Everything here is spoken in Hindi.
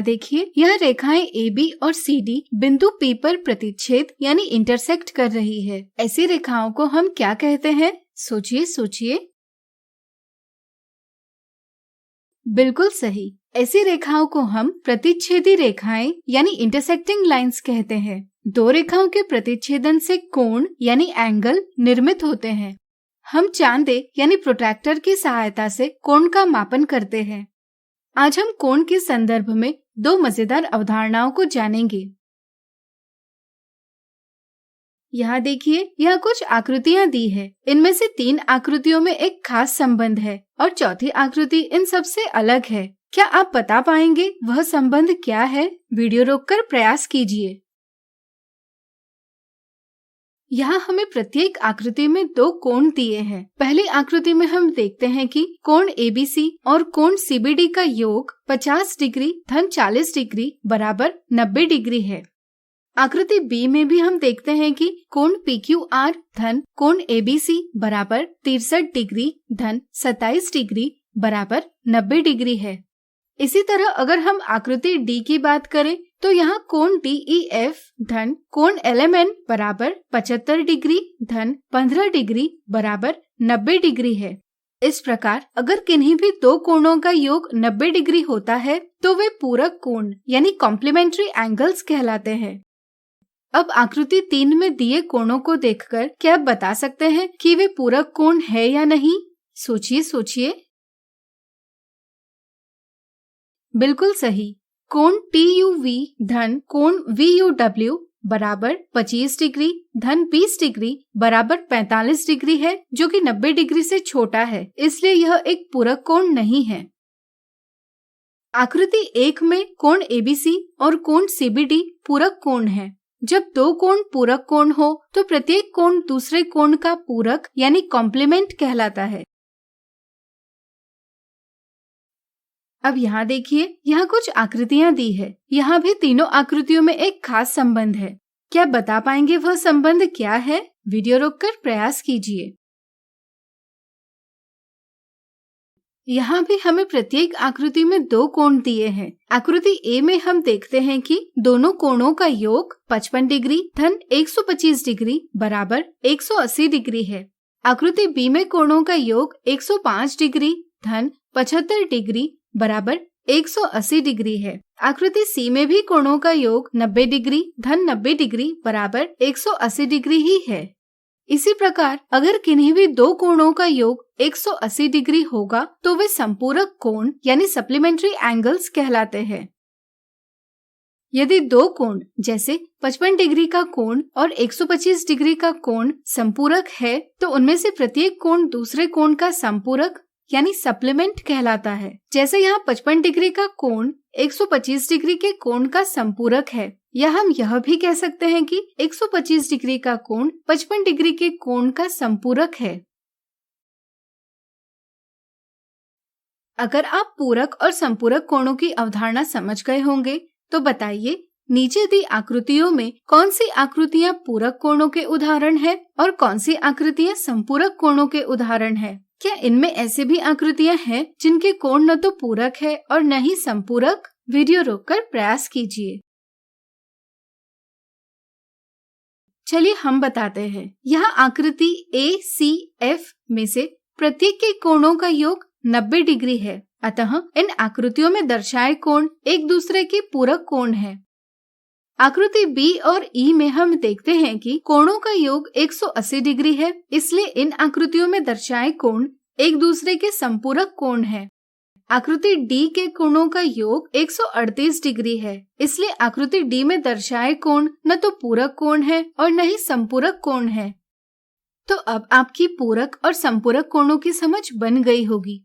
देखिए, यह रेखाएं AB और CD बिंदु P पर प्रतिच्छेद यानी इंटरसेक्ट कर रही है। ऐसी रेखाओं को हम क्या कहते हैं? सोचिए। बिल्कुल सही, ऐसी रेखाओं को हम प्रतिच्छेदी रेखाएं यानी इंटरसेक्टिंग लाइंस कहते हैं। दो रेखाओं के प्रतिच्छेदन से कोण यानी एंगल निर्मित होते हैं। हम चांदे यानी प्रोट्रैक्टर की सहायता से कोण का मापन करते हैं। आज हम कोण के संदर्भ में दो मजेदार अवधारणाओं को जानेंगे। यहाँ देखिए, यह कुछ आकृतियाँ दी है। इनमें से 3 आकृतियों में एक खास संबंध है और चौथी आकृति इन सबसे अलग है। क्या आप बता पाएंगे वह संबंध क्या है? वीडियो रोककर प्रयास कीजिए। यहाँ हमें प्रत्येक आकृति में 2 कोण दिए हैं। पहली आकृति में हम देखते हैं कि कोण ABC और कोण CBD का योग 50 डिग्री धन 40 डिग्री बराबर 90 डिग्री है। आकृति B में भी हम देखते हैं कि कोण PQR धन कोण ABC बराबर 63 डिग्री धन 27 डिग्री बराबर 90 डिग्री है। इसी तरह अगर हम आकृति D की बात करें तो यहाँ कोण DEF धन कोण LMN बराबर 75 डिग्री धन 15 डिग्री बराबर 90 डिग्री है। इस प्रकार अगर किन्हीं भी 2 कोणों का योग 90 डिग्री होता है तो वे पूरक कोण यानी कॉम्प्लीमेंट्री एंगल्स कहलाते हैं। अब आकृति 3 में दिए कोणों को देखकर क्या आप बता सकते हैं कि वे पूरक कोण है या नहीं? सोचिए। बिल्कुल सही, कोण TUV धन कोण VUW बराबर 25 डिग्री धन 20 डिग्री बराबर 45 डिग्री है, जो कि 90 डिग्री से छोटा है, इसलिए यह एक पूरक कोण नहीं है। आकृति 1 में कोण ABC और कोण CBD पूरक कोण है। जब 2 कोण पूरक कोण हो तो प्रत्येक कोण दूसरे कोण का पूरक यानी कॉम्प्लीमेंट कहलाता है। अब यहाँ देखिए, यहाँ कुछ आकृतियाँ दी है। यहाँ भी तीनों आकृतियों में एक खास संबंध है। क्या बता पाएंगे वह संबंध क्या है? वीडियो रोककर प्रयास कीजिए। यहाँ भी हमें प्रत्येक आकृति में 2 कोण दिए हैं। आकृति A में हम देखते हैं कि दोनों कोणों का योग 55 डिग्री धन 125 डिग्री बराबर 180 डिग्री है। आकृति B में कोणों का योग 105 डिग्री धन 75 डिग्री बराबर 180 डिग्री है। आकृति C में भी कोणों का योग 90 डिग्री धन 90 डिग्री बराबर 180 डिग्री ही है। इसी प्रकार अगर किन्हीं भी 2 कोणों का योग 180 डिग्री होगा तो वे संपूरक कोण यानी सप्लीमेंट्री एंगल्स कहलाते हैं। यदि 2 कोण जैसे 55 डिग्री का कोण और 125 डिग्री का कोण संपूरक है तो उनमें से प्रत्येक कोण दूसरे कोण का संपूरक यानी सप्लीमेंट कहलाता है। जैसे यहाँ 55 डिग्री का कोण 125 डिग्री के कोण का संपूरक है, या हम यह भी कह सकते हैं कि 125 डिग्री का कोण 55 डिग्री के कोण का संपूरक है। अगर आप पूरक और संपूरक कोणों की अवधारणा समझ गए होंगे तो बताइए, नीचे दी आकृतियों में कौन सी आकृतियाँ पूरक कोणों के उदाहरण है और कौन सी आकृतियाँ संपूरक कोणों के उदाहरण है? क्या इनमें ऐसी भी आकृतियाँ हैं जिनके कोण न तो पूरक है और न ही संपूरक? वीडियो रोककर प्रयास कीजिए। चलिए हम बताते हैं। यहाँ आकृति ACF में से प्रत्येक के कोणों का योग 90 डिग्री है, अतः इन आकृतियों में दर्शाए कोण एक दूसरे के पूरक कोण है। आकृति B और E में हम देखते हैं कि कोणों का योग 180 डिग्री है, इसलिए इन आकृतियों में दर्शाए कोण एक दूसरे के संपूरक कोण है। आकृति D के कोणों का योग 138 डिग्री है, इसलिए आकृति D में दर्शाए कोण न तो पूरक कोण है और न ही संपूरक कोण है। तो अब आपकी पूरक और संपूरक कोणों की समझ बन गई होगी।